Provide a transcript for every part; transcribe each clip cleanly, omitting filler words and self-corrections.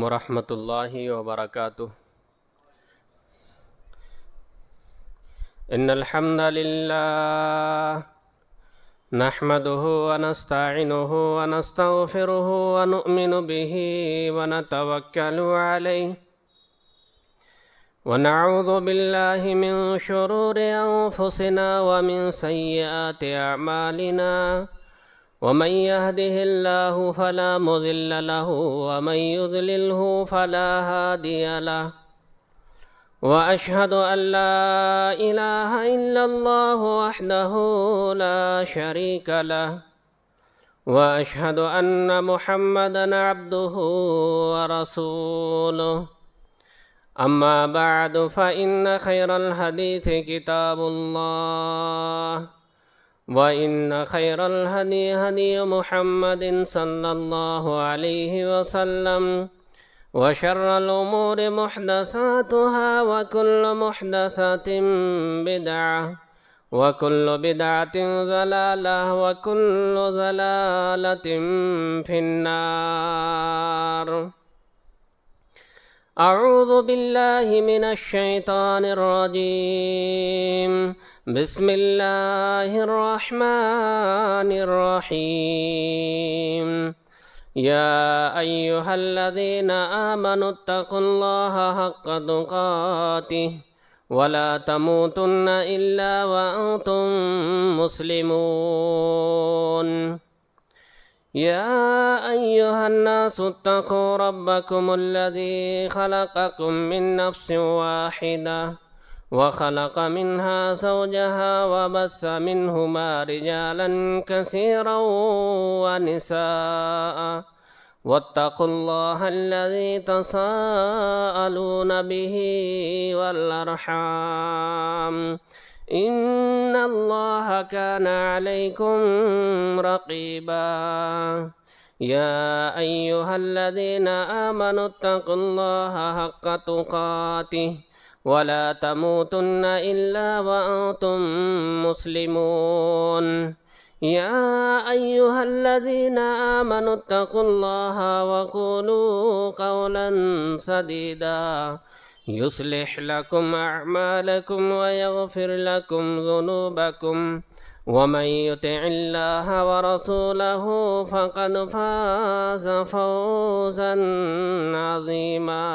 ورحمۃ اللہ وبرکاتہ۔ ان الحمد للہ نحمده ونستعینه ونستغفره ونؤمن به ونتوکل علیہ ونعوذ باللہ من شرور انفسنا ومن سیئات اعمالنا ومن يهده الله فلا مضل له ومن يضلله فلا هادي له وأشهد أن لا إله إلا الله وحده لا شريك له وأشهد أن محمدا عبده ورسوله أما بعد فإن خير الحديث كتاب الله وإن خير الهدي هدي محمد صلى الله عليه وسلم وشر الأمور محدثاتها وكل محدثة بدعة وكل بدعة ضلالة وكل ضلالة في النار۔ اعوذ باللہ من الشیطان الرجیم، بسم اللہ الرحمن الرحیم۔ یا ایہا الذین آمنوا اتقوا اللہ حق تقاتہ ولا تموتن الا وانتم مسلمون۔ يا أيها الناس اتقوا ربكم الذي خلقكم من نفس واحدة وخلق منها زوجها وبث منهما رجالا كثيرا ونساء واتقوا الله الذي تساءلون به والأرحام إن الله كان عليكم رقيبا۔ يا أيها الذين آمنوا اتقوا الله حق تقاته ولا تموتن إلا وأنتم مسلمون۔ يا أيها الذين آمنوا اتقوا الله وقولوا قولا سديدا يصلح لكم أعمالكم ويغفر لكم ذنوبكم ومن يطع الله ورسوله فقد فاز فوزا عظيما۔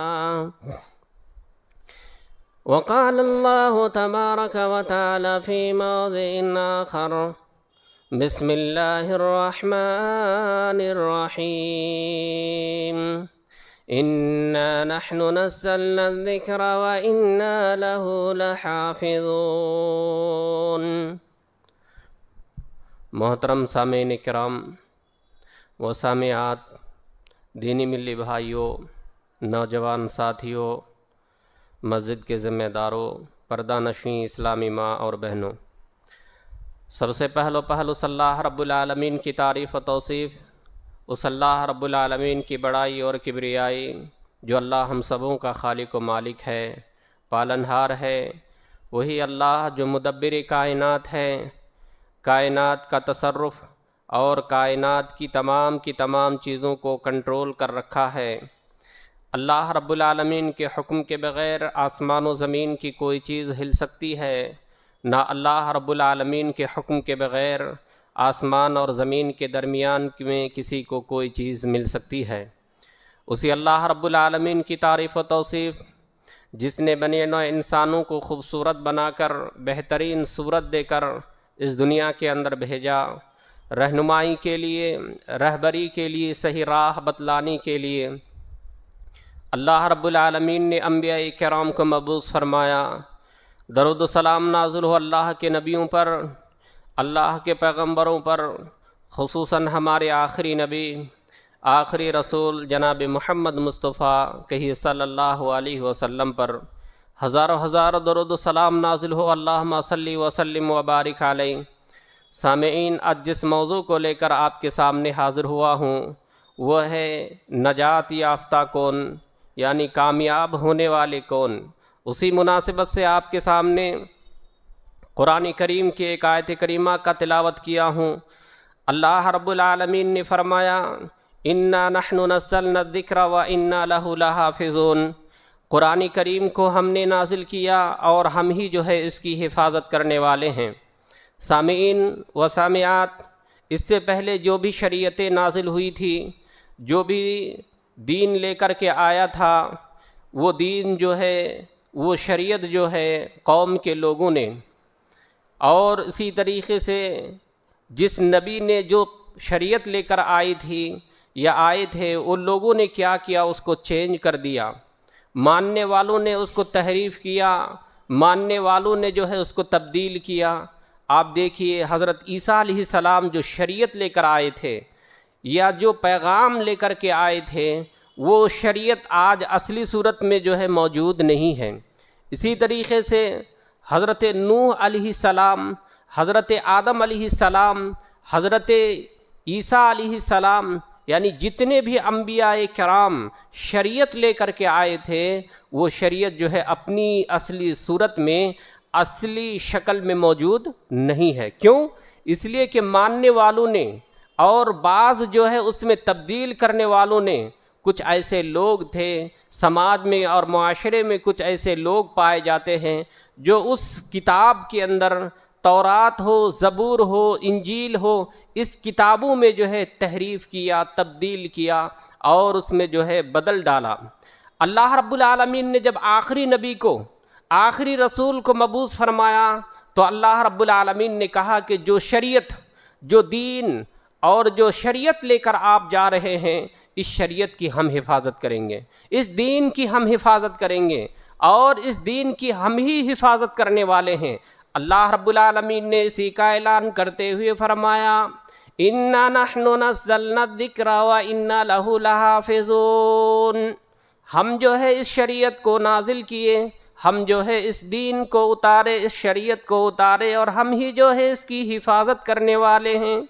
وقال الله تبارك وتعالى في موضع آخر، بسم الله الرحمن الرحيم، إنا نحن نزلنا الذكر وإنا له لحافظون۔ محترم سامعین کرام و سامعات، دینی ملی بھائیوں، نوجوان ساتھیوں، مسجد کے ذمہ داروں، پردہ نشین اسلامی ماں اور بہنوں، سب سے پہلو اس اللہ رب العالمین کی تعریف و توصیف، اس اللہ رب العالمین کی بڑائی اور کبریائی جو اللہ ہم سبوں کا خالق و مالک ہے، پالنہار ہے۔ وہی اللہ جو مدبر کائنات ہے، کائنات کا تصرف اور کائنات کی تمام چیزوں کو کنٹرول کر رکھا ہے۔ اللہ رب العالمین کے حکم کے بغیر آسمان و زمین کی کوئی چیز ہل سکتی ہے، نہ اللہ رب العالمین کے حکم کے بغیر آسمان اور زمین کے درمیان میں کسی کو کوئی چیز مل سکتی ہے؟ اسی اللہ رب العالمین کی تعریف و توصیف جس نے بنی نوع انسانوں کو خوبصورت بنا کر بہترین صورت دے کر اس دنیا کے اندر بھیجا، رہنمائی کے لیے، رہبری کے لیے، صحیح راہ بتلانے کے لیے اللہ رب العالمین نے انبیاء کرام کو مبعوث فرمایا۔ درود و سلام نازل ہو اللہ کے نبیوں پر، اللہ کے پیغمبروں پر، خصوصاً ہمارے آخری نبی، آخری رسول جناب محمد مصطفیٰ کہیے صلی اللہ علیہ وسلم پر ہزاروں ہزار درود و سلام نازل ہو، اللہم صلی وسلم وبارک علیہ۔ سامعین، آج جس موضوع کو لے کر آپ کے سامنے حاضر ہوا ہوں وہ ہے نجات یافتہ کون، یعنی کامیاب ہونے والے کون۔ اسی مناسبت سے آپ کے سامنے قرآن کریم کی ایک آیت کریمہ کا تلاوت کیا ہوں۔ اللہ رب العالمین نے فرمایا اِنَّا نَحْنُ نَزَّلْنَا الذِّكْرَ وَإِنَّا لَهُ لَحَافِظُونَ، قرآن کریم کو ہم نے نازل کیا اور ہم ہی جو ہے اس کی حفاظت کرنے والے ہیں۔ سامعین و سامعات، اس سے پہلے جو بھی شریعتیں نازل ہوئی تھی، جو بھی دین لے کر کے آیا تھا، وہ دین جو ہے، وہ شریعت جو ہے قوم کے لوگوں نے، اور اسی طریقے سے جس نبی نے جو شریعت لے کر آئی تھی یا آئے تھے، ان لوگوں نے کیا کیا، اس کو چینج کر دیا۔ ماننے والوں نے اس کو تحریف کیا، ماننے والوں نے جو ہے اس کو تبدیل کیا۔ آپ دیکھیے حضرت عیسیٰ علیہ السلام جو شریعت لے کر آئے تھے یا جو پیغام لے کر کے آئے تھے، وہ شریعت آج اصلی صورت میں جو ہے موجود نہیں ہے۔ اسی طریقے سے حضرت نوح علیہ السلام، حضرت آدم علیہ السلام، حضرت عیسیٰ علیہ السلام، یعنی جتنے بھی انبیاء کرام شریعت لے کر کے آئے تھے، وہ شریعت جو ہے اپنی اصلی صورت میں، اصلی شکل میں موجود نہیں ہے۔ کیوں؟ اس لیے کہ ماننے والوں نے اور بعض جو ہے اس میں تبدیل کرنے والوں نے، کچھ ایسے لوگ تھے سماج میں اور معاشرے میں، کچھ ایسے لوگ پائے جاتے ہیں جو اس کتاب کے اندر، تورات ہو، زبور ہو، انجیل ہو، اس کتابوں میں جو ہے تحریف کیا، تبدیل کیا اور اس میں جو ہے بدل ڈالا۔ اللہ رب العالمین نے جب آخری نبی کو، آخری رسول کو مبعوث فرمایا تو اللہ رب العالمین نے کہا کہ جو شریعت، جو دین اور جو شریعت لے کر آپ جا رہے ہیں، اس شریعت کی ہم حفاظت کریں گے، اس دین کی ہم حفاظت کریں گے اور اس دین کی ہم ہی حفاظت کرنے والے ہیں۔ اللہ رب العالمین نے اسی کا اعلان کرتے ہوئے فرمایا اِنَّا نَحْنُ نَزَّلْنَا الذِّكْرَ وَإِنَّا لَهُ لَحَافِظُونَ، ہم جو ہے اس شریعت کو نازل کیے، ہم جو ہے اس دین کو اتارے، اس شریعت کو اتارے اور ہم ہی جو ہے اس کی حفاظت کرنے والے ہیں۔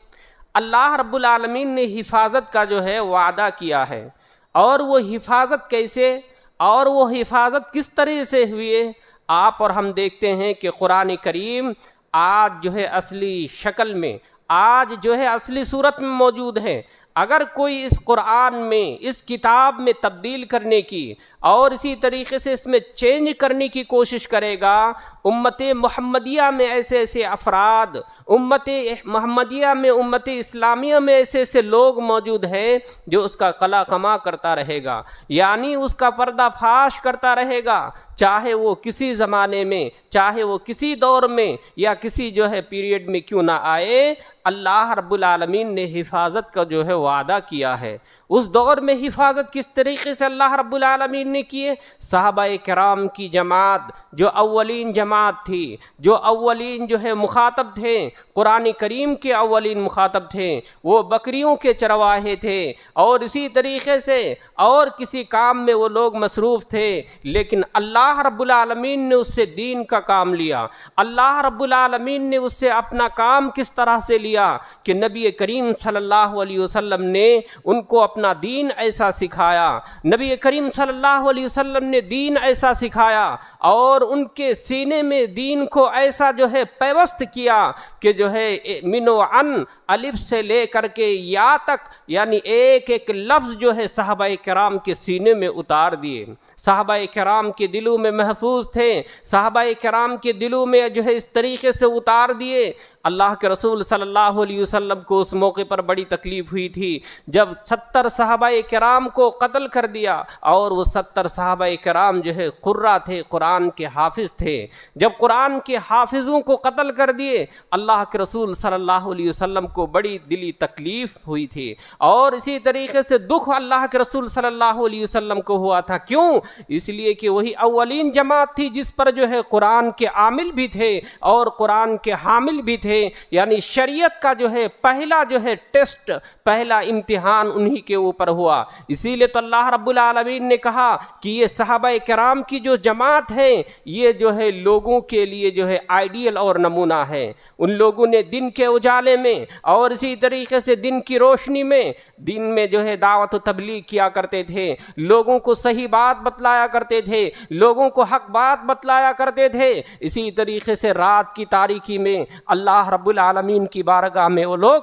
اللہ رب العالمین نے حفاظت کا جو ہے وعدہ کیا ہے، اور وہ حفاظت کیسے اور وہ حفاظت کس طرح سے ہوئے، آپ اور ہم دیکھتے ہیں کہ قرآن کریم آج جو ہے اصلی شکل میں، آج جو ہے اصلی صورت میں موجود ہے۔ اگر کوئی اس قرآن میں، اس کتاب میں تبدیل کرنے کی اور اسی طریقے سے اس میں چینج کرنے کی کوشش کرے گا، امت محمدیہ میں ایسے ایسے افراد، امت محمدیہ میں، امت اسلامیہ میں ایسے ایسے لوگ موجود ہیں جو اس کا قلع قمع کرتا رہے گا، یعنی اس کا پردہ فاش کرتا رہے گا، چاہے وہ کسی زمانے میں، چاہے وہ کسی دور میں یا کسی جو ہے پیریڈ میں کیوں نہ آئے، اللہ رب العالمین نے حفاظت کا جو ہے وعدہ کیا ہے۔ اس دور میں حفاظت کس طریقے سے اللہ رب العالمین نے کیے؟ صحابہ کرام کی جماعت جو اولین جماعت تھی، جو اولین جو ہے مخاطب تھے، قرآن کریم کے اولین مخاطب تھے، وہ بکریوں کے چرواہے تھے اور اسی طریقے سے اور کسی کام میں وہ لوگ مصروف تھے، لیکن اللہ رب العالمین نے اس سے دین کا کام لیا۔ اللہ رب العالمین نے اس سے اپنا کام کس طرح سے لیا کہ نبی کریم صلی اللہ علیہ وسلم نے ان کو اپنا دین ایسا سکھایا، نبی کریم صلی اللہ علیہ وسلم نے دین ایسا سکھایا اور ان کے سینے میں دین کو ایسا جو ہے پیوست کیا کہ جو ہے من و عن، الف سے لے کر کے یا تک، یعنی ایک ایک لفظ جو ہے صحابہ کرام کے سینے میں اتار دیے۔ صحابہ کرام کے دلوں میں محفوظ تھے، صحابہ کرام کے دلوں میں جو ہے اس طریقے سے اتار دیے۔ اللہ کے رسول صلی اللہ علیہ وسلم کو اس موقع پر بڑی تکلیف ہوئی تھی جب 70 صحابہ کرام کو قتل کر دیا، اور وہ 70 صحابہ کرام جو ہے قرہ تھے، قرآن کے حافظ تھے۔ جب قرآن کے حافظوں کو قتل کر دیے، اللہ کے رسول صلی اللہ علیہ وسلم کو بڑی دلی تکلیف ہوئی تھی، اور اسی طریقے سے دکھ اللہ کے رسول صلی اللہ علیہ وسلم کو ہوا تھا۔ کیوں؟ اس لیے کہ وہی اولین جماعت تھی جس پر جو ہے قرآن کے عامل بھی تھے اور قرآن کے حامل بھی تھے، یعنی شریعت کا جو ہے پہلا جو ہے ٹیسٹ، پہلا امتحان انہی کے اوپر ہوا۔ اسی لیے تو اللہ رب العالمین نے کہا کہ یہ صحابہ کرام کی جو جماعت ہے یہ جو ہے لوگوں کے لیے جو ہے آئیڈیل اور نمونہ ہے۔ ان لوگوں نے دن کے اجالے میں اور اسی طریقے سے دن کی روشنی میں دن میں جو ہے دعوت و تبلیغ کیا کرتے تھے، لوگوں کو صحیح بات بتلایا کرتے تھے، لوگوں کو حق بات بتلایا کرتے تھے۔ اسی طریقے سے رات کی تاریکی میں اللہ رب العالمین کی بارگاہ میں وہ لوگ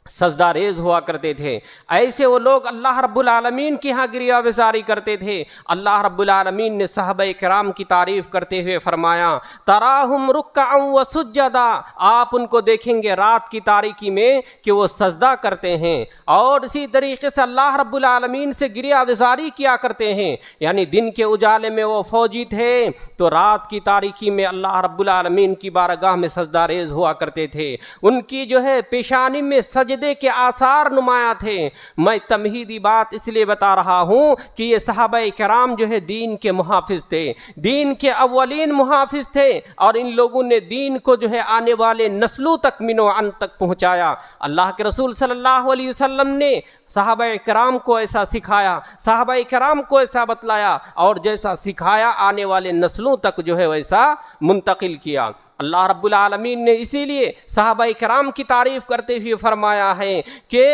سجدہ ریز ہوا کرتے تھے۔ ایسے وہ لوگ اللہ رب العالمین کی ہاں گریہ وزاری کرتے تھے۔ اللہ رب العالمین نے صحابہ کرام کی تعریف کرتے ہوئے فرمایا تراہم رکعا وسجدا، آپ ان کو دیکھیں گے رات کی تاریکی میں کہ وہ سجدہ کرتے ہیں، اور اسی طریقے سے اللہ رب العالمین سے گریہ وزاری کیا کرتے ہیں، یعنی دن کے اجالے میں وہ فوجی تھے تو رات کی تاریکی میں اللہ رب العالمین کی بارگاہ میں سجدہ ریز ہوا کرتے تھے۔ ان کی جو ہے پیشانی میں سجدے کے آثار نمایاں تھے۔ میں تمہیدی بات اس لیے بتا رہا ہوں کہ یہ صحابہ کرام جو ہے دین کے محافظ تھے، دین کے اولین محافظ تھے، اور ان لوگوں نے دین کو جو ہے آنے والے نسلوں تک من و عن تک پہنچایا۔ اللہ کے رسول صلی اللہ علیہ وسلم نے صحابہ کرام کو ایسا سکھایا، صحابہ کرام کو ایسا بتلایا، اور جیسا سکھایا آنے والے نسلوں تک جو ہے ویسا منتقل کیا۔ اللہ رب العالمین نے اسی لیے صحابہ کرام کی تعریف کرتے ہوئے فرمایا ہے کہ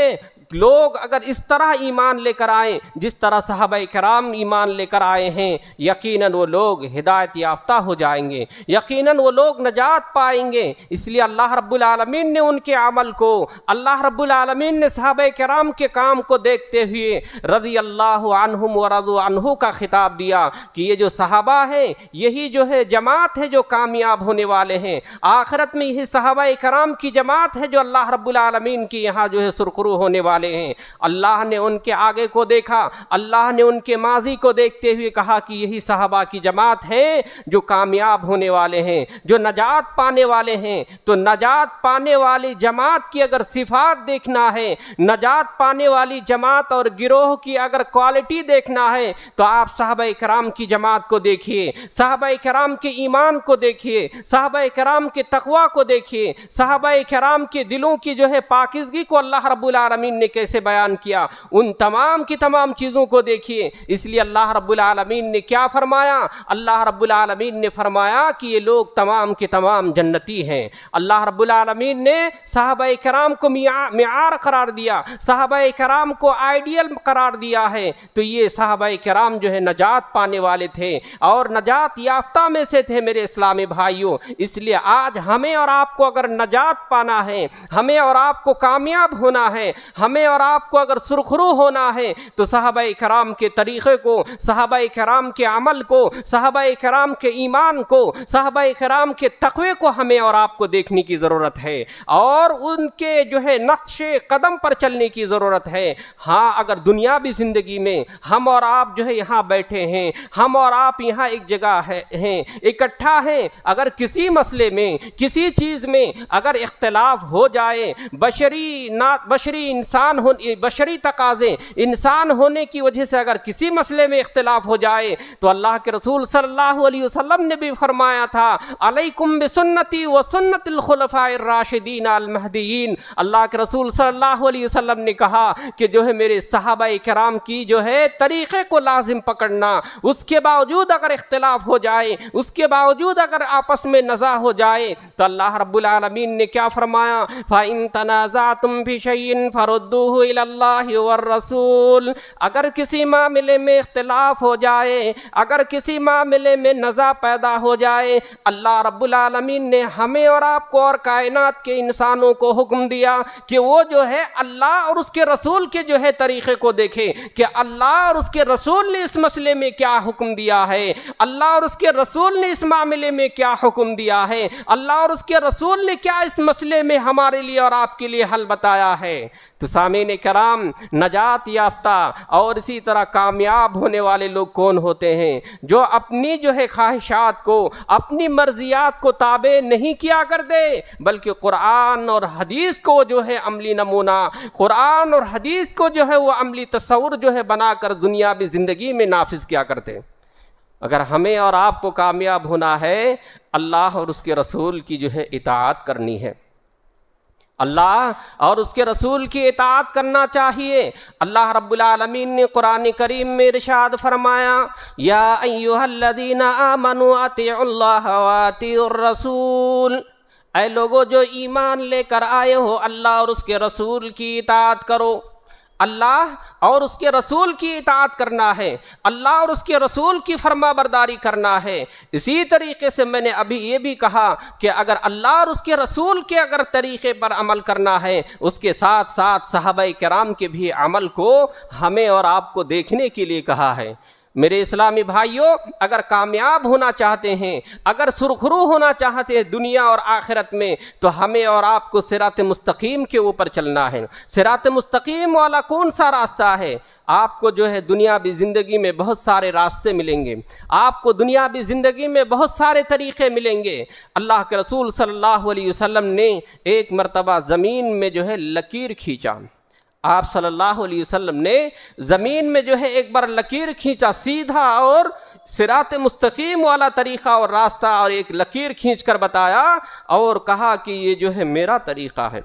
لوگ اگر اس طرح ایمان لے کر آئیں جس طرح صحابہ کرام ایمان لے کر آئے ہیں، یقیناً وہ لوگ ہدایت یافتہ ہو جائیں گے، یقیناً وہ لوگ نجات پائیں گے۔ اس لیے اللہ رب العالمین نے ان کے عمل کو، اللہ رب العالمین نے صحابہ کرام کے کام کو دیکھتے ہوئے رضی اللہ عنہم ورضوا عنہ کا خطاب دیا کہ یہ جو صحابہ ہیں یہی جو ہے جماعت ہے جو کامیاب ہونے والے ہیں، آخرت میں یہی صحابہ کرام کی جماعت ہے جو اللہ رب العالمین کی یہاں جو ہے سرخرو ہونے والے ہیں۔ اللہ نے ان کے آگے کو دیکھا، اللہ نے ان کے ماضی کو دیکھتے ہوئے کہا کہ یہی صحابہ کی جماعت ہے جو کامیاب ہونے والے ہیں، جو نجات پانے والے ہیں۔ تو نجات پانے والی جماعت کی اگر صفات دیکھنا ہے، نجات پانے والی جماعت اور گروہ کی اگر کوالٹی دیکھنا ہے تو آپ صحابہ کرام کی جماعت کو دیکھیے، صحابہ کرام کے ایمان کو دیکھیے، صحابہ کرام کے تقوی کو دیکھیے، صحابہ کرام کے دلوں کی جو ہے پاکیزگی کو اللہ رب العالمین نے کیسے بیان کیا، ان تمام کی تمام چیزوں کو دیکھیے۔ اس لیے اللہ رب العالمین نے کیا فرمایا؟ اللہ رب العالمین نے فرمایا کہ یہ لوگ تمام کے تمام جنتی ہیں۔ اللہ رب العالمین نے صحابہ کرام کو معیار قرار دیا، صحابہ کرام کو آئیڈیل قرار دیا ہے، تو یہ صحابہ کرام جو ہے نجات پانے والے تھے اور نجات یافتہ میں سے تھے میرے اسلامی بھائیوں۔ اس لیے آج ہمیں اور آپ کو اگر نجات پانا ہے، ہمیں اور آپ کو کامیاب ہونا ہے، ہمیں اور آپ کو اگر سرخرو ہونا ہے تو صحابہ کرام کے طریقے کو، صحابہ کرام کے عمل کو، صحابہ کرام کے ایمان کو، صحابہ کرام کے تقوی کو ہمیں اور آپ کو دیکھنے کی ضرورت ہے اور ان کے جو ہے نقش قدم پر چلنے کی ضرورت ہے۔ ہاں اگر دنیاوی زندگی میں ہم اور آپ جو ہے یہاں بیٹھے ہیں، ہم اور آپ یہاں ایک جگہ ہیں، اکٹھا ہیں، اگر کسی مسئلے میں، کسی چیز میں اگر اختلاف ہو جائے، بشری تقاضے انسان ہونے کی وجہ سے اگر کسی مسئلے میں اختلاف ہو جائے تو اللہ کے رسول صلی اللہ علیہ وسلم نے بھی فرمایا تھا علیکم بسنتی و سنت الخلفاء الراشدین المہدیین۔ اللہ کے رسول صلی اللہ علیہ وسلم نے کہا کہ جو ہے میرے صحابہ کرام کی جو ہے طریقے کو لازم پکڑنا، اس کے باوجود اگر اختلاف ہو جائے، اس کے باوجود اگر آپس میں نزاع ہو جائے تو اللہ رب العالمین نے کیا فرمایا؟ فَإِن تَنَازَعْتُمْ فِي شَيْءٍ فَرُدُّوهُ فردوہ الی اللہ والرسول۔ اگر کسی معاملے میں اختلاف ہو جائے، اگر کسی معاملے میں نزاع پیدا ہو جائے، اللہ رب العالمین نے ہمیں اور آپ کو اور کائنات کے انسانوں کو حکم دیا کہ وہ جو ہے اللہ اور اس کے رسول کے جو ہے طریقے کو دیکھے کہ اللہ اور اس کے رسول نے اس مسئلے میں کیا حکم دیا ہے، اللہ اور اس کے رسول نے اس معاملے میں کیا حکم دیا ہے، اللہ اور اس کے رسول نے کیا اس مسئلے میں ہمارے لیے اور آپ کے لیے حل بتایا ہے۔ تو سامعین کرام، نجات یافتہ اور اسی طرح کامیاب ہونے والے لوگ کون ہوتے ہیں؟ جو اپنی جو ہے خواہشات کو، اپنی مرضیات کو تابع نہیں کیا کرتے، بلکہ قرآن اور حدیث کو جو ہے عملی نمونہ، قرآن اور حدیث کو جو ہے وہ عملی تصور جو ہے بنا کر دنیاوی زندگی میں نافذ کیا کرتے۔ اگر ہمیں اور آپ کو کامیاب ہونا ہے، اللہ اور اس کے رسول کی جو ہے اطاعت کرنی ہے، اللہ اور اس کے رسول کی اطاعت کرنا چاہیے۔ اللہ رب العالمین نے قرآن کریم میں ارشاد فرمایا، یا ایھا الذین آمنوا اطیعوا اللہ واطیعوا الرسول، اے لوگو جو ایمان لے کر آئے ہو، اللہ اور اس کے رسول کی اطاعت کرو۔ اللہ اور اس کے رسول کی اطاعت کرنا ہے، اللہ اور اس کے رسول کی فرما برداری کرنا ہے۔ اسی طریقے سے میں نے ابھی یہ بھی کہا کہ اگر اللہ اور اس کے رسول کے اگر طریقے پر عمل کرنا ہے، اس کے ساتھ ساتھ صحابہ کرام کے بھی عمل کو ہمیں اور آپ کو دیکھنے کے لیے کہا ہے۔ میرے اسلامی بھائیوں، اگر کامیاب ہونا چاہتے ہیں، اگر سرخرو ہونا چاہتے ہیں دنیا اور آخرت میں، تو ہمیں اور آپ کو صراط مستقیم کے اوپر چلنا ہے۔ صراط مستقیم والا کون سا راستہ ہے؟ آپ کو جو ہے دنیاوی زندگی میں بہت سارے راستے ملیں گے، آپ کو دنیاوی زندگی میں بہت سارے طریقے ملیں گے۔ اللہ کے رسول صلی اللہ علیہ وسلم نے ایک مرتبہ زمین میں جو ہے لکیر کھینچا، آپ صلی اللہ علیہ وسلم نے زمین میں جو ہے ایک بار لکیر کھینچا، سیدھا اور صراط مستقیم والا طریقہ اور راستہ، اور ایک لکیر کھینچ کر بتایا اور کہا کہ یہ جو ہے میرا طریقہ ہے۔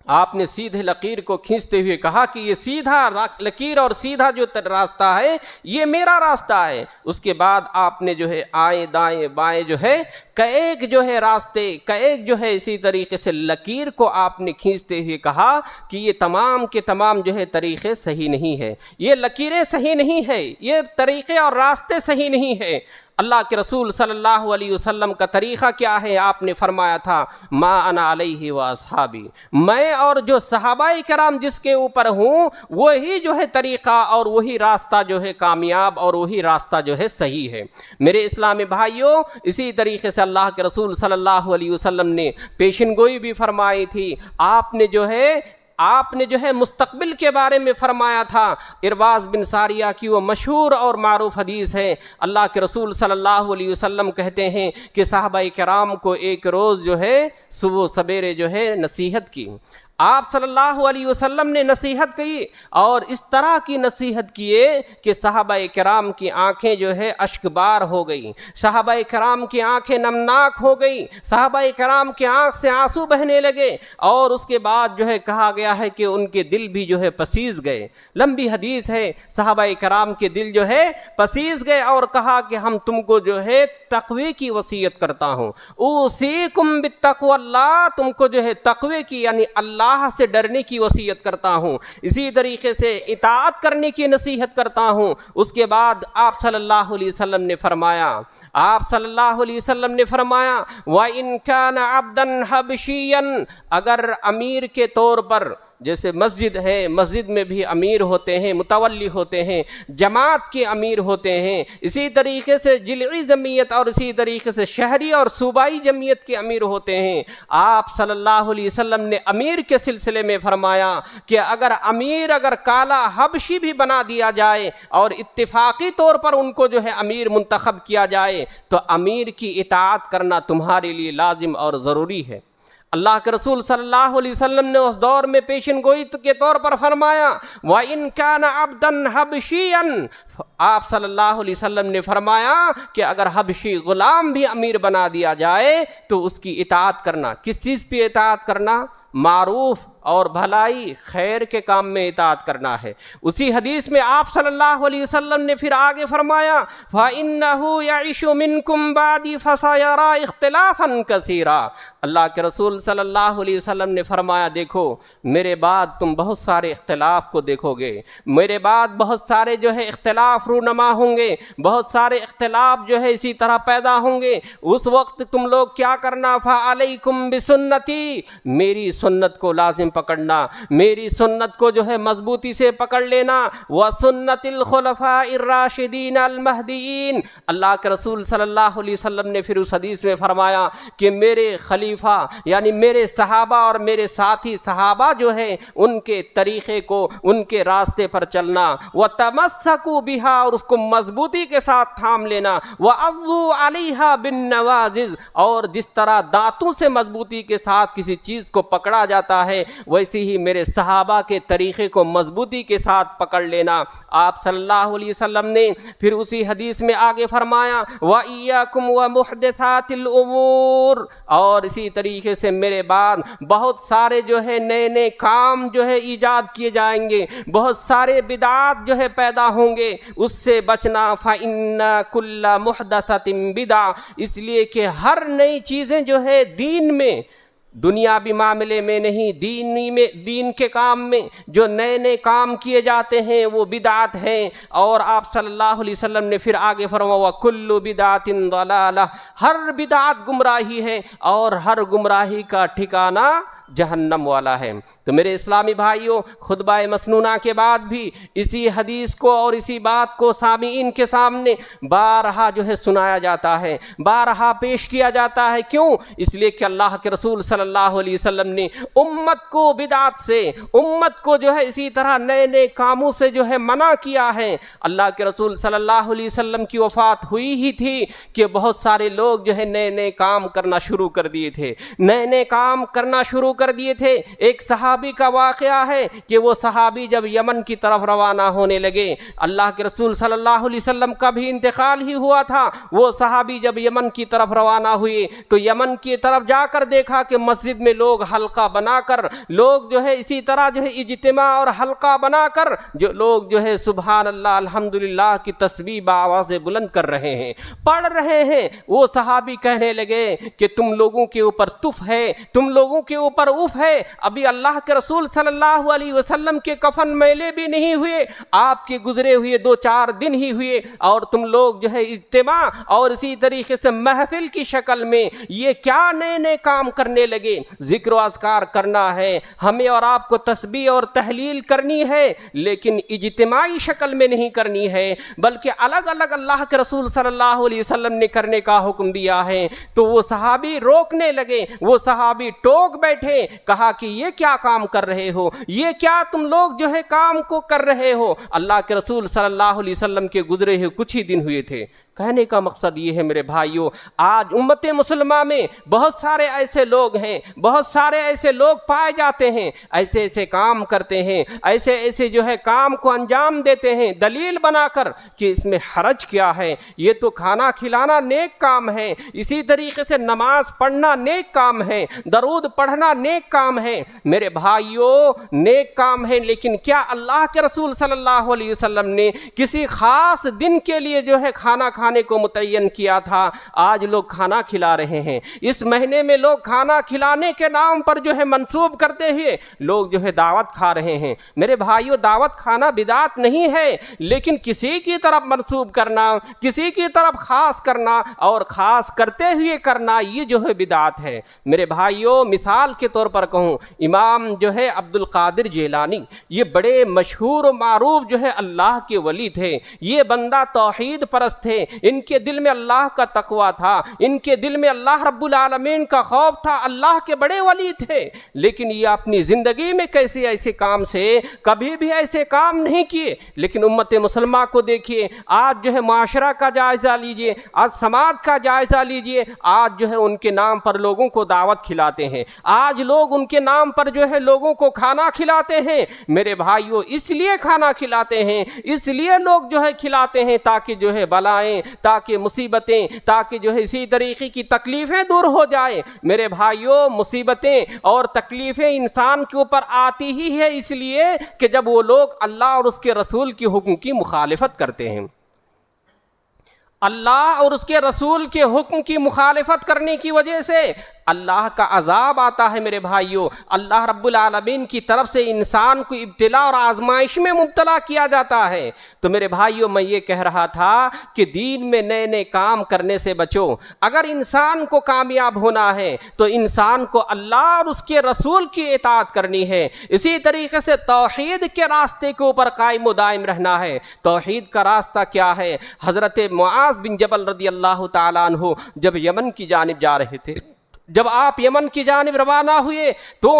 آپ نے سیدھے لکیر کو کھینچتے ہوئے کہا کہ یہ سیدھا لکیر اور سیدھا جو راستہ ہے یہ میرا راستہ ہے۔ اس کے بعد آپ نے جو ہے آئیں دائیں بائیں جو ہے کئی جو ہے راستے، کئی جو ہے اسی طریقے سے لکیر کو آپ نے کھینچتے ہوئے کہا کہ یہ تمام کے تمام جو ہے طریقے صحیح نہیں ہے، یہ لکیریں صحیح نہیں ہے، یہ طریقے اور راستے صحیح نہیں ہے۔ اللہ کے رسول صلی اللہ علیہ وسلم کا طریقہ کیا ہے؟ آپ نے فرمایا تھا، ما انا علیہ واصحابی، میں اور جو صحابہ کرام جس کے اوپر ہوں وہی جو ہے طریقہ اور وہی راستہ جو ہے کامیاب اور وہی راستہ جو ہے صحیح ہے۔ میرے اسلامی بھائیوں، اسی طریقے سے اللہ کے رسول صلی اللہ علیہ وسلم نے پیشن گوئی بھی فرمائی تھی۔ آپ نے جو ہے مستقبل کے بارے میں فرمایا تھا۔ ارباز بن ساریہ کی وہ مشہور اور معروف حدیث ہے، اللہ کے رسول صلی اللہ علیہ وسلم کہتے ہیں کہ صحابہ کرام کو ایک روز جو ہے صبح سویرے جو ہے نصیحت کی، آپ صلی اللہ علیہ وسلم نے نصیحت کی اور اس طرح کی نصیحت کیے کہ صحابہ کرام کی آنکھیں جو ہے اشک بار ہو گئی، صحابہ کرام کی آنکھیں نمناک ہو گئی، صحابہ کرام کی آنکھ سے آنسو بہنے لگے، اور اس کے بعد جو ہے کہا گیا ہے کہ ان کے دل بھی جو ہے پسیز گئے۔ لمبی حدیث ہے، صحابہ کرام کے دل جو ہے پسیز گئے اور کہا کہ ہم تم کو جو ہے تقوی کی وصیت کرتا ہوں، اوصیکم بالتقوی اللہ، تم کو جو ہے تقوی کی یعنی اللہ سے ڈرنے کی وصیت کرتا ہوں، اسی طریقے سے اطاعت کرنے کی نصیحت کرتا ہوں۔ اس کے بعد آپ صلی اللہ علیہ وسلم نے فرمایا، وَإِن كَانَ عَبْدًا حَبْشِيًّا، اگر امیر کے طور پر، جیسے مسجد ہے، مسجد میں بھی امیر ہوتے ہیں، متولی ہوتے ہیں، جماعت کے امیر ہوتے ہیں، اسی طریقے سے جلعی جمعیت اور اسی طریقے سے شہری اور صوبائی جمعیت کے امیر ہوتے ہیں۔ آپ صلی اللہ علیہ وسلم نے امیر کے سلسلے میں فرمایا کہ اگر کالا حبشی بھی بنا دیا جائے اور اتفاقی طور پر ان کو جو ہے امیر منتخب کیا جائے تو امیر کی اطاعت کرنا تمہارے لیے لازم اور ضروری ہے۔ اللہ کے رسول صلی اللہ علیہ وسلم نے اس دور میں پیشن گوئی کے طور پر فرمایا، وَإِن كَانَ عَبْدًا حَبْشِيًّا، آپ صلی اللہ علیہ وسلم نے فرمایا کہ اگر حبشی غلام بھی امیر بنا دیا جائے تو اس کی اطاعت کرنا، کس چیز پہ اطاعت کرنا؟ معروف اور بھلائی خیر کے کام میں اطاعت کرنا ہے۔ اسی حدیث میں آپ صلی اللہ علیہ وسلم نے پھر آگے فرمایا فَإِنَّهُ يَعِشُ مِنْكُمْ بَعْدِي فَسَيَرَى اخْتِلَافًا كَثِيرًا۔ اللہ کے رسول صلی اللہ علیہ وسلم نے فرمایا دیکھو میرے بعد تم بہت سارے اختلاف کو دیکھو گے، میرے بعد بہت سارے جو ہے اختلاف رونما ہوں گے، بہت سارے اختلاف جو ہے اسی طرح پیدا ہوں گے۔ اس وقت تم لوگ کیا کرنا، فَعَلَيْكُمْ بِسُنَّتِي، میری سنت کو لازم پکڑنا، میری سنت کو جو ہے مضبوطی سے پکڑ لینا، وَسُنَّتِ الْخُلَفَاءِ الرَّاشِدِينَ الْمَهْدِيِّينَ۔ اللہ کے رسول صلی اللہ علیہ وسلم نے پھر اس حدیث میں فرمایا کہ میرے خلیفہ یعنی میرے صحابہ اور میرے ساتھی صحابہ جو ہے ان کے طریقے کو، ان کے راستے پر چلنا، وَتَمَسَّكُوا بِهَا، اور اس کو مضبوطی کے ساتھ تھام لینا، وَعَضُّوا عَلَيْهَا بِالنَّوَاجِذ، اور جس طرح دانتوں سے مضبوطی کے ساتھ کسی چیز کو پکڑا جاتا ہے ویسے ہی میرے صحابہ کے طریقے کو مضبوطی کے ساتھ پکڑ لینا۔ آپ صلی اللہ علیہ وسلم نے پھر اسی حدیث میں آگے فرمایا وَإِيَّاكُمْ وَمُحْدِثَاتِ الْأُمُورِ، اور اسی طریقے سے میرے بعد بہت سارے جو ہے نئے نئے کام جو ہے ایجاد کیے جائیں گے، بہت سارے بدعات جو ہے پیدا ہوں گے، اس سے بچنا۔ فَإِنَّ كُلَّ مُحْدَثَةٍ بِدْعَةٍ، اس لیے کہ ہر نئی چیزیں جو ہے دین میں، دنیاوی معاملے میں نہیں، دین کے کام میں جو نئے نئے کام کیے جاتے ہیں وہ بدعات ہیں۔ اور آپ صلی اللہ علیہ وسلم نے پھر آگے فرمایا وَكُلُّ بِدْعَةٍ ضَلَالَةٍ، ہر بدعت گمراہی ہے اور ہر گمراہی کا ٹھکانہ جہنم والا ہے۔ تو میرے اسلامی بھائیوں، خطبہ مسنونہ کے بعد بھی اسی حدیث کو اور اسی بات کو سامعین کے سامنے بارہا جو ہے سنایا جاتا ہے، بارہا پیش کیا جاتا ہے۔ کیوں؟ اس لیے کہ اللہ کے رسول صلی اللہ علیہ وسلم نے امت کو بدعات سے، امت کو جو ہے اسی طرح نئے نئے کاموں سے جو ہے منع کیا ہے۔ اللہ کے رسول صلی اللہ علیہ وسلم کی وفات ہوئی ہی تھی کہ بہت سارے لوگ جو ہے نئے نئے کام کرنا شروع کر دیے تھے، نئے نئے کام کرنا شروع کر دیے تھے۔ ایک صحابی کا واقعہ ہے کہ وہ صحابی جب یمن کی طرف روانہ ہونے لگے، اللہ کے رسول صلی اللہ علیہ وسلم کا بھی انتقال ہی ہوا تھا، وہ صحابی جب یمن کی طرف روانہ ہوئے تو یمن کی طرف جا کر دیکھا کہ مسجد میں لوگ حلقہ بنا کر، لوگ جو ہے اسی طرح جو ہے اجتماع اور حلقہ بنا کر جو لوگ جو ہے سبحان اللہ الحمدللہ کی تسبیح بآواز بلند کر رہے ہیں، پڑھ رہے ہیں۔ وہ صحابی کہنے لگے کہ تم لوگوں کے اوپر تف ہے، تم لوگوں کے اوپر اف ہے، ابھی اللہ کے رسول صلی اللہ علیہ وسلم کے کفن میلے بھی نہیں ہوئے، آپ کے گزرے ہوئے 2-4 دن ہی ہوئے اور تم لوگ جو ہے اجتماع اور اسی طریقے سے محفل کی شکل میں یہ کیا نئے نئے کام کرنے لگے۔ ذکر و اذکار کرنا ہے ہمیں اور آپ کو، تسبیح اور تحلیل کرنی ہے، لیکن اجتماعی شکل میں نہیں کرنی ہے بلکہ الگ الگ اللہ کے رسول صلی اللہ علیہ وسلم نے کرنے کا حکم دیا ہے۔ تو وہ صحابی روکنے لگے، وہ صحابی ٹوک بیٹھے، کہا کہ یہ کیا کام کر رہے ہو، یہ کیا تم لوگ جو ہے کام کو کر رہے ہو۔ اللہ کے رسول صلی اللہ علیہ وسلم کے گزرے ہوئے کچھ ہی دن ہوئے تھے۔ کہنے کا مقصد یہ ہے میرے بھائیوں، آج امت مسلمہ میں بہت سارے ایسے لوگ ہیں، بہت سارے ایسے لوگ پائے جاتے ہیں، ایسے ایسے کام کرتے ہیں، ایسے ایسے جو ہے کام کو انجام دیتے ہیں دلیل بنا کر کہ اس میں حرج کیا ہے، یہ تو کھانا کھلانا نیک کام ہے، اسی طریقے سے نماز پڑھنا نیک کام ہے، درود پڑھنا نیک کام ہے۔ میرے بھائیوں نیک کام ہے، لیکن کیا اللہ کے رسول صلی اللہ علیہ وسلم نے کسی خاص دن کے لیے جو ہے کھانا کھانے کو متعین کیا تھا؟ آج لوگ کھانا کھلا رہے ہیں، اس مہینے میں لوگ کھانا کھلانے کے نام پر جو ہے منسوب کرتے ہوئے لوگ جو ہے دعوت کھا رہے ہیں۔ میرے بھائیوں دعوت کھانا بدعت نہیں ہے، لیکن کسی کی طرف منسوب کرنا، کسی کی طرف خاص کرنا اور خاص کرتے ہوئے کرنا، یہ جو ہے بدعت ہے۔ میرے بھائیوں مثال کے طور پر کہوں، امام جو ہے عبد القادر جیلانی، یہ بڑے مشہور و معروف جو ہے اللہ کے ولی تھے، یہ بندہ توحید پرست تھے، ان کے دل میں اللہ کا تقویٰ تھا، ان کے دل میں اللہ رب العالمین کا خوف تھا، اللہ کے بڑے ولی تھے، لیکن یہ اپنی زندگی میں کیسے ایسے کام سے کبھی بھی ایسے کام نہیں کیے۔ لیکن امت مسلمہ کو دیکھیے، آج جو ہے معاشرہ کا جائزہ لیجئے، آج سماج کا جائزہ لیجئے، آج جو ہے ان کے نام پر لوگوں کو دعوت کھلاتے ہیں، آج لوگ ان کے نام پر جو ہے لوگوں کو کھانا کھلاتے ہیں۔ میرے بھائیوں اس لیے کھانا کھلاتے ہیں، اس لیے لوگ جو ہے کھلاتے ہیں تاکہ جو ہے بلائیں جائیں، تاکہ مصیبتیں، تاکہ جو ہے اسی طریقے کی تکلیفیں دور ہو جائیں۔ میرے بھائیوں، مصیبتیں اور تکلیفیں انسان کے اوپر آتی ہی ہے اس لیے کہ جب وہ لوگ اللہ اور اس کے رسول کے حکم کی مخالفت کرتے ہیں۔ اللہ اور اس کے رسول کے حکم کی مخالفت کرنے کی وجہ سے اللہ کا عذاب آتا ہے۔ میرے بھائیوں، اللہ رب العالمین کی طرف سے انسان کو ابتلا اور آزمائش میں مبتلا کیا جاتا ہے۔ تو میرے بھائیوں، میں یہ کہہ رہا تھا کہ دین میں نئے نئے کام کرنے سے بچو۔ اگر انسان کو کامیاب ہونا ہے تو انسان کو اللہ اور اس کے رسول کی اطاعت کرنی ہے۔ اسی طریقے سے توحید کے راستے کے اوپر قائم و دائم رہنا ہے۔ توحید کا راستہ کیا ہے؟ حضرت معاذ بن جبل رضی اللہ تعالیٰ عنہ جب یمن کی جانب جا رہے تھے، جب آپ یمن کی جانب روانہ ہوئے تو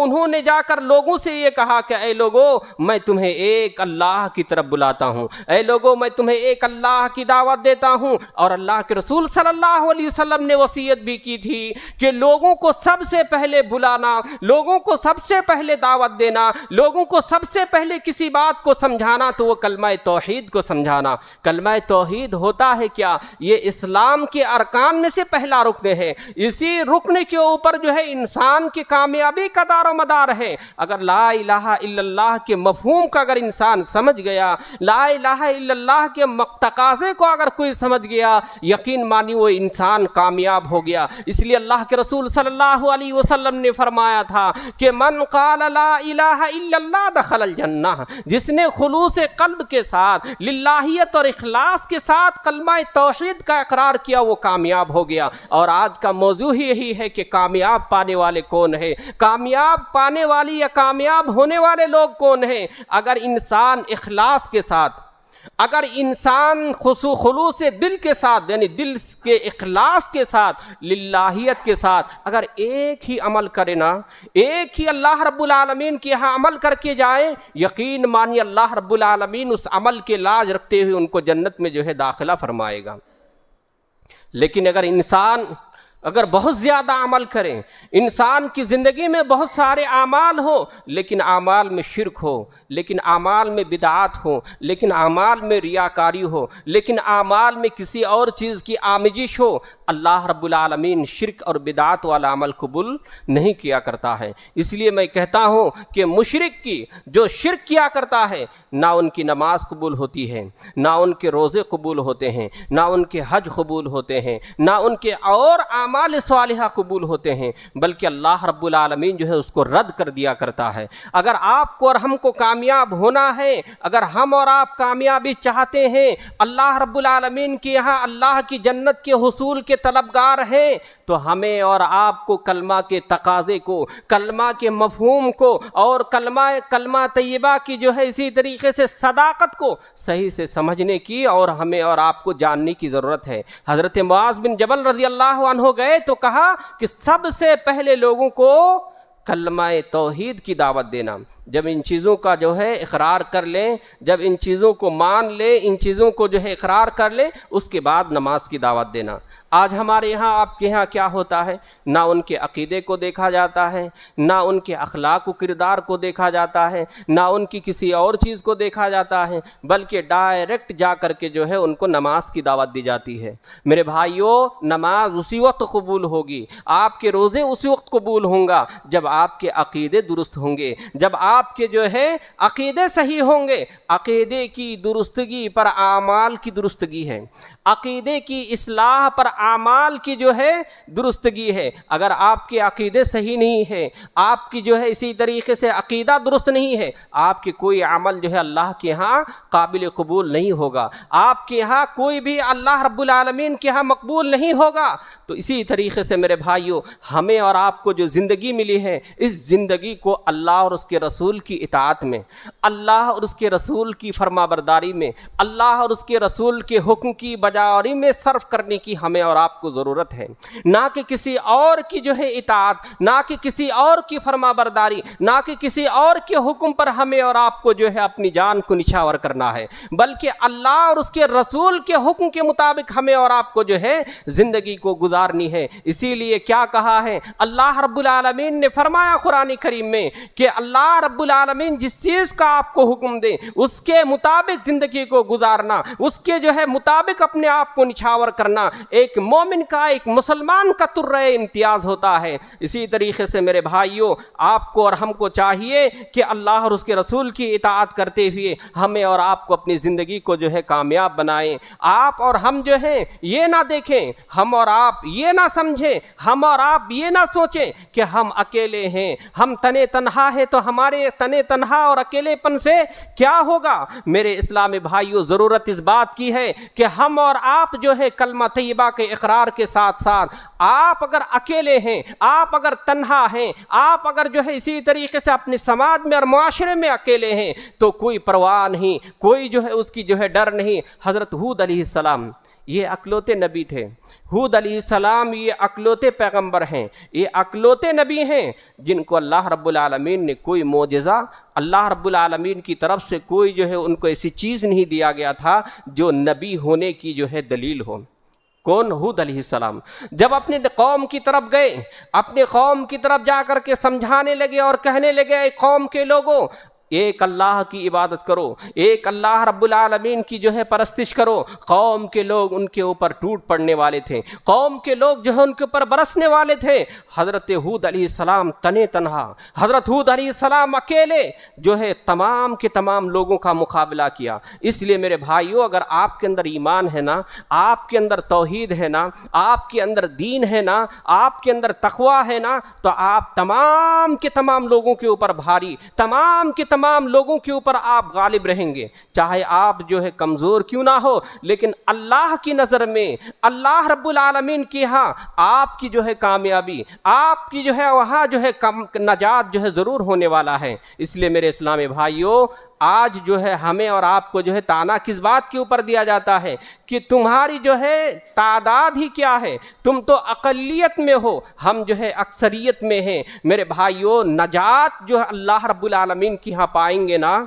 انہوں نے جا کر لوگوں سے یہ کہا کہ اے لوگوں، میں تمہیں ایک اللہ کی طرف بلاتا ہوں، اے لوگوں میں تمہیں ایک اللہ کی دعوت دیتا ہوں۔ اور اللہ کے رسول صلی اللہ علیہ وسلم نے وصیت بھی کی تھی کہ لوگوں کو سب سے پہلے بلانا، لوگوں کو سب سے پہلے دعوت دینا، لوگوں کو سب سے پہلے کسی بات کو سمجھانا تو وہ کلمہ توحید کو سمجھانا۔ کلمہ توحید ہوتا ہے کیا؟ یہ اسلام کے ارکان میں سے پہلا رکن ہے۔ اسی رکن کے اوپر جو ہے انسان کی کامیابی کا دار و مدار ہے۔ اگر لا الہ الا اللہ کے مفہوم کا اگر انسان سمجھ گیا، لا الہ الا اللہ کے تقاضے کو اگر کوئی سمجھ گیا، یقین مانی وہ انسان کامیاب ہو گیا۔ اس لیے اللہ کے رسول صلی اللہ علیہ وسلم نے فرمایا تھا کہ من قال لا الہ الا اللہ دخل الجنہ، جس نے خلوص قلب کے ساتھ، للہیت اور اخلاص کے ساتھ کلمہ توحید کا اقرار کیا، وہ کامیاب ہو گیا۔ اور آج کا موضوع ہی یہی ہے کہ کامیاب پانے والے کون ہیں، کامیاب پانے والی یا کامیاب ہونے والے لوگ کون ہیں؟ اگر انسان اخلاص کے ساتھ، اگر انسان خلوص دل کے ساتھ، یعنی دل کے اخلاص کے ساتھ، للہیت کے ساتھ اگر ایک ہی عمل کرے نا، ایک ہی اللہ رب العالمین کے یہاں عمل کر کے جائیں، یقین مانی اللہ رب العالمین اس عمل کے لاج رکھتے ہوئے ان کو جنت میں جو ہے داخلہ فرمائے گا۔ لیکن اگر بہت زیادہ عمل کریں، انسان کی زندگی میں بہت سارے اعمال ہو، لیکن اعمال میں شرک ہو، لیکن اعمال میں بدعات ہو، لیکن اعمال میں ریاکاری ہو، لیکن اعمال میں کسی اور چیز کی آمیزش ہو، اللہ رب العالمین شرک اور بدعات والا عمل قبول نہیں کیا کرتا ہے۔ اس لیے میں کہتا ہوں کہ مشرک کی جو شرک کیا کرتا ہے، نہ ان کی نماز قبول ہوتی ہے، نہ ان کے روزے قبول ہوتے ہیں، نہ ان کے حج قبول ہوتے ہیں، نہ ان کے اور اعمال صالحہ قبول ہوتے ہیں، بلکہ اللہ رب العالمین جو ہے اس کو رد کر دیا کرتا ہے۔ اگر آپ کو اور ہم کو کامیاب ہونا ہے، اگر ہم اور آپ کامیابی چاہتے ہیں، اللہ رب العالمین کے یہاں اللہ کی جنت کے حصول کے طلبگار ہیں، تو ہمیں اور آپ کو کلمہ کے تقاضے کو، کلمہ کے مفہوم کو اور کلمہ طیبہ کی جو ہے اسی طریقے سے صداقت کو صحیح سے سمجھنے کی اور ہمیں اور آپ کو جاننے کی ضرورت ہے۔ حضرت معاذ بن جبل رضی اللہ عنہ گئے تو کہا کہ سب سے پہلے لوگوں کو کلمہ توحید کی دعوت دینا۔ جب ان چیزوں کا جو ہے اقرار کر لیں، جب ان چیزوں کو مان لیں، ان چیزوں کو جو ہے اقرار کر لیں، اس کے بعد نماز کی دعوت دینا۔ آج ہمارے یہاں، آپ کے یہاں کیا ہوتا ہے؟ نہ ان کے عقیدے کو دیکھا جاتا ہے، نہ ان کے اخلاق و کردار کو دیکھا جاتا ہے، نہ ان کی کسی اور چیز کو دیکھا جاتا ہے، بلکہ ڈائریکٹ جا کر کے جو ہے ان کو نماز کی دعوت دی جاتی ہے۔ میرے بھائیوں، نماز اسی وقت قبول ہوگی، آپ کے روزے اسی وقت قبول ہوں گا جب آپ کے عقیدے درست ہوں گے، جب آپ کے جو ہے عقیدے صحیح ہوں گے۔ عقیدے کی درستگی پر اعمال کی درستگی ہے، عقیدے کی اصلاح پر اعمال کی جو ہے درستگی ہے۔ اگر آپ کے عقیدے صحیح نہیں ہے، آپ کی جو ہے اسی طریقے سے عقیدہ درست نہیں ہے، آپ کے کوئی عمل جو ہے اللہ کے ہاں قابل قبول نہیں ہوگا، آپ کے ہاں کوئی بھی اللہ رب العالمین کے ہاں مقبول نہیں ہوگا۔ تو اسی طریقے سے میرے بھائیوں، ہمیں اور آپ کو جو زندگی ملی ہے، اس زندگی کو اللہ اور اس کے رسول کی اطاعت میں، اللہ اور اس کے رسول کی فرما برداری میں، اللہ اور اس کے رسول کے حکم کی بجاوری میں صرف کرنے کی ہمیں اور اور آپ کو ضرورت ہے، نہ کہ کسی اور کی جو ہے اطاعت، نہ کہ کسی اور کی فرما برداری، نہ کہ کسی اور کے حکم پر ہمیں اور آپ کو جو ہے اپنی جان کو نچھاور کرنا ہے، بلکہ اللہ اور اس کے رسول کے حکم کے مطابق ہمیں اور آپ کو جو ہے زندگی کو گزارنی ہے۔ اسی لیے کیا کہا ہے اللہ رب العالمین نے فرمایا قرآن کریم میں کہ اللہ رب العالمین جس چیز کا آپ کو حکم دے اس کے مطابق زندگی کو گزارنا، اس کے جو ہے مطابق اپنے آپ کو نچھاور کرنا ایک مومن کا، ایک مسلمان کا ترہ امتیاز ہوتا ہے۔ اسی طریقے سے میرے بھائیوں، آپ کو اور ہم کو چاہیے کہ اللہ اور اس کے رسول کی اطاعت کرتے ہوئے ہمیں اور آپ کو اپنی زندگی کو جو ہے کامیاب بنائیں۔ آپ اور ہم جو ہے یہ نہ دیکھیں، ہم اور آپ یہ نہ سمجھیں، ہم اور آپ یہ نہ سوچیں کہ ہم اکیلے ہیں، ہم تنے تنہا ہیں تو ہمارے تنے تنہا اور اکیلے پن سے کیا ہوگا۔ میرے اسلامی بھائیوں، ضرورت اس بات کی ہے کہ ہم اور آپ جو ہے کلمہ طیبہ کے اقرار کے ساتھ ساتھ، آپ اگر اکیلے ہیں، آپ اگر تنہا ہیں، آپ اگر جو ہے اسی طریقے سے اپنے سماج میں اور معاشرے میں اکیلے ہیں تو کوئی پرواہ نہیں، کوئی جو ہے اس کی جو ہے ڈر نہیں۔ حضرت ہود علیہ السلام یہ اکلوتے نبی تھے، ہود علیہ السلام یہ اکلوتے پیغمبر ہیں، یہ اکلوتے نبی ہیں جن کو اللہ رب العالمین نے کوئی معجزہ، اللہ رب العالمین کی طرف سے کوئی جو ہے ان کو ایسی چیز نہیں دیا گیا تھا جو نبی ہونے کی جو ہے دلیل ہو۔ کون؟ ہود علیہ السلام۔ جب اپنے قوم کی طرف گئے، اپنے قوم کی طرف جا کر کے سمجھانے لگے اور کہنے لگے اے قوم کے لوگوں، ایک اللہ کی عبادت کرو، ایک اللہ رب العالمین کی جو ہے پرستش کرو۔ قوم کے لوگ ان کے اوپر ٹوٹ پڑنے والے تھے، قوم کے لوگ جو ہے ان کے اوپر برسنے والے تھے۔ حضرت ہود علیہ السلام تنے تنہا، حضرت ہود علیہ السلام اکیلے جو ہے تمام کے تمام لوگوں کا مقابلہ کیا۔ اس لیے میرے بھائیوں، اگر آپ کے اندر ایمان ہے نا، آپ کے اندر توحید ہے نا، آپ کے اندر دین ہے نا، آپ کے اندر تقوی ہے نا، تو آپ تمام کے تمام لوگوں کے اوپر بھاری، تمام کے تمام لوگوں کے اوپر آپ غالب رہیں گے، چاہے آپ جو ہے کمزور کیوں نہ ہو، لیکن اللہ کی نظر میں، اللہ رب العالمین کی ہاں آپ کی جو ہے کامیابی، آپ کی جو ہے وہاں جو ہے نجات جو ہے ضرور ہونے والا ہے۔ اس لیے میرے اسلامی بھائیوں، آج جو ہے ہمیں اور آپ کو جو ہے تانا کس بات کے اوپر دیا جاتا ہے کہ تمہاری جو ہے تعداد ہی کیا ہے، تم تو اقلیت میں ہو، ہم جو ہے اکثریت میں ہیں۔ میرے بھائیوں، نجات جو ہے اللہ رب العالمین کی ہاں پائیں گے نا،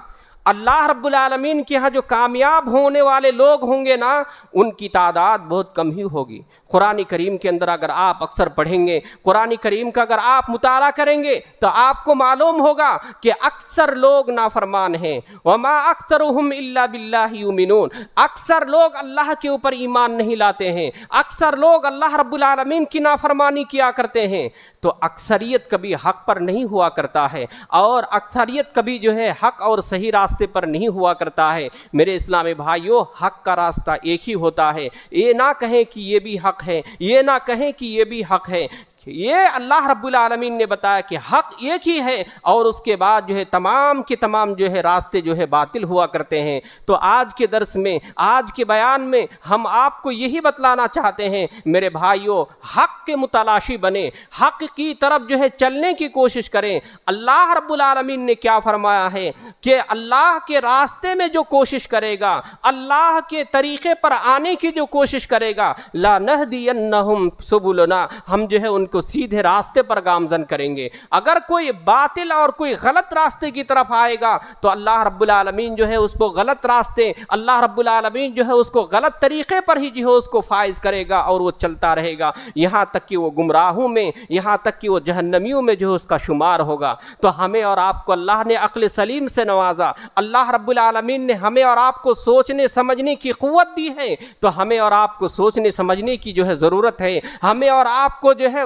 اللہ رب العالمین کے ہاں جو کامیاب ہونے والے لوگ ہوں گے نا، ان کی تعداد بہت کم ہی ہوگی۔ قرآن کریم کے اندر اگر آپ اکثر پڑھیں گے، قرآن کریم کا اگر آپ مطالعہ کریں گے تو آپ کو معلوم ہوگا کہ اکثر لوگ نافرمان ہیں۔ وما اکثرهم الا باللہ یؤمنون، اکثر لوگ اللہ کے اوپر ایمان نہیں لاتے ہیں، اکثر لوگ اللہ رب العالمین کی نافرمانی کیا کرتے ہیں۔ تو اکثریت کبھی حق پر نہیں ہوا کرتا ہے، اور اکثریت کبھی جو ہے حق اور صحیح راستے پر نہیں ہوا کرتا ہے۔ میرے اسلامی بھائیوں، حق کا راستہ ایک ہی ہوتا ہے۔ یہ نہ کہیں کہ یہ بھی حق ہے، یہ نہ کہیں کہ یہ بھی حق ہے، یہ اللہ رب العالمین نے بتایا کہ حق ایک ہی ہے، اور اس کے بعد جو ہے تمام کے تمام جو ہے راستے جو ہے باطل ہوا کرتے ہیں۔ تو آج کے درس میں، آج کے بیان میں ہم آپ کو یہی بتلانا چاہتے ہیں میرے بھائیوں، حق کے متلاشی بنے، حق کی طرف جو ہے چلنے کی کوشش کریں۔ اللہ رب العالمین نے کیا فرمایا ہے کہ اللہ کے راستے میں جو کوشش کرے گا، اللہ کے طریقے پر آنے کی جو کوشش کرے گا، لا نہدینہم سبلنا، ہم جو ہے ان کو سیدھے راستے پر گامزن کریں گے۔ اگر کوئی باطل اور کوئی غلط راستے کی طرف آئے گا تو اللہ رب العالمین جو ہے اس کو غلط راستے، اللہ رب العالمین جو ہے اس کو غلط طریقے پر ہی جو ہے اس کو فائز کرے گا، اور وہ چلتا رہے گا یہاں تک کہ وہ گمراہوں میں، یہاں تک کہ وہ جہنمیوں میں جو ہے اس کا شمار ہوگا۔ تو ہمیں اور آپ کو اللہ نے عقل سلیم سے نوازا، اللہ رب العالمین نے ہمیں اور آپ کو سوچنے سمجھنے کی قوت دی ہے، تو ہمیں اور آپ کو سوچنے سمجھنے کی جو ہے ضرورت ہے۔ ہمیں اور آپ کو جو ہے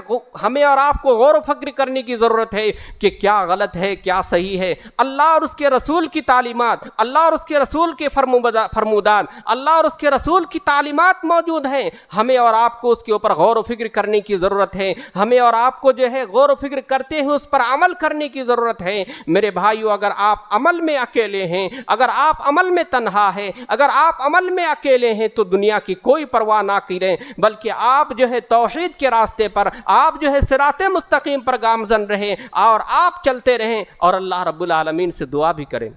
غور و فکر کرنے کی ضرورت ہے کہ کیا غلط ہے، کیا صحیح ہے۔ اللہ اور اس کے رسول کی تعلیمات، اللہ اور اس کے رسول کے فرمودات، اللہ اور اس کے رسول کی تعلیمات موجود ہیں، ہمیں اور آپ کو اس کے اوپر غور و فکر کرنے کی ضرورت ہے۔ ہمیں اور آپ کو جو ہے غور و فکر کرتے ہوئے اس پر عمل کرنے کی ضرورت ہے۔ میرے بھائیو، اگر آپ عمل میں اکیلے ہیں، اگر آپ عمل میں تنہا ہیں، اگر آپ عمل میں اکیلے ہیں تو دنیا کی کوئی پرواہ نہ کریں، بلکہ آپ جو ہے توحید کے راستے پر، آپ جو ہے صراط مستقیم پر گامزن رہیں، اور آپ چلتے رہیں، اور اللہ رب العالمین سے دعا بھی کریں۔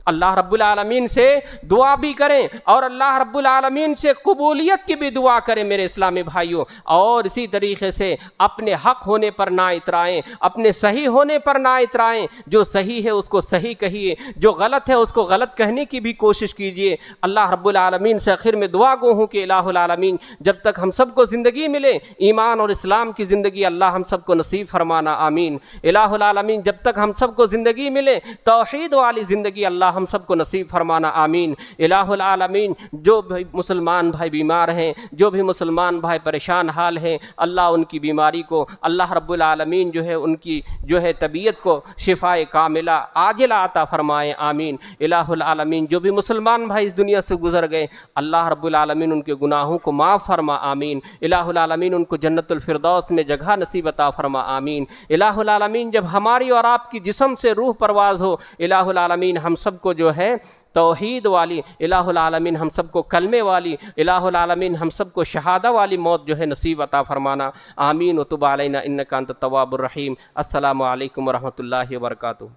اللہ رب العالمین سے دعا بھی کریں اور اللہ رب العالمین سے قبولیت کی بھی دعا کریں میرے اسلامی بھائیوں، اور اسی طریقے سے اپنے حق ہونے پر نہ اترائیں، اپنے صحیح ہونے پر نہ اترائیں، جو صحیح ہے اس کو صحیح کہیے، جو غلط ہے اس کو غلط کہنے کی بھی کوشش کیجیے۔ اللہ رب العالمین سے آخر میں دعا گو ہوں کہ الہ العالمین جب تک ہم سب کو زندگی ملے ایمان اور اسلام کی زندگی اللہ ہم سب کو نصیب فرمانا، آمین۔ الہ العالمین جب تک ہم سب کو زندگی ملے توحید والی زندگی اللہ ہم سب کو نصیب فرمانا، آمین۔ الہ العالمین جو بھی مسلمان بھائی بیمار ہیں، جو بھی مسلمان بھائی پریشان حال ہیں، اللہ ان کی بیماری کو، اللہ رب العالمین جو ہے ان کی جو ہے طبیعت کو شفائے کاملہ عاجلہ عطا فرمائے، آمین۔ الہ العالمین جو بھی مسلمان بھائی اس دنیا سے گزر گئے اللہ رب العالمین ان کے گناہوں کو معاف فرما، آمین۔ الہ العالمین ان کو جنت الفردوس میں جگہ نصیب عطا فرما، آمین۔ الہ العالمین جب ہماری اور آپ کی جسم سے روح پرواز ہو الہ العالمین ہم سب کو جو ہے توحید والی، الہ العالمین ہم سب کو کلمے والی، الہ العالمین ہم سب کو شہادہ والی موت جو ہے نصیب عطا فرمانا، آمین۔ وتب علینا انک انت التواب الرحیم۔ السلام علیکم ورحمۃ اللہ وبرکاتہ۔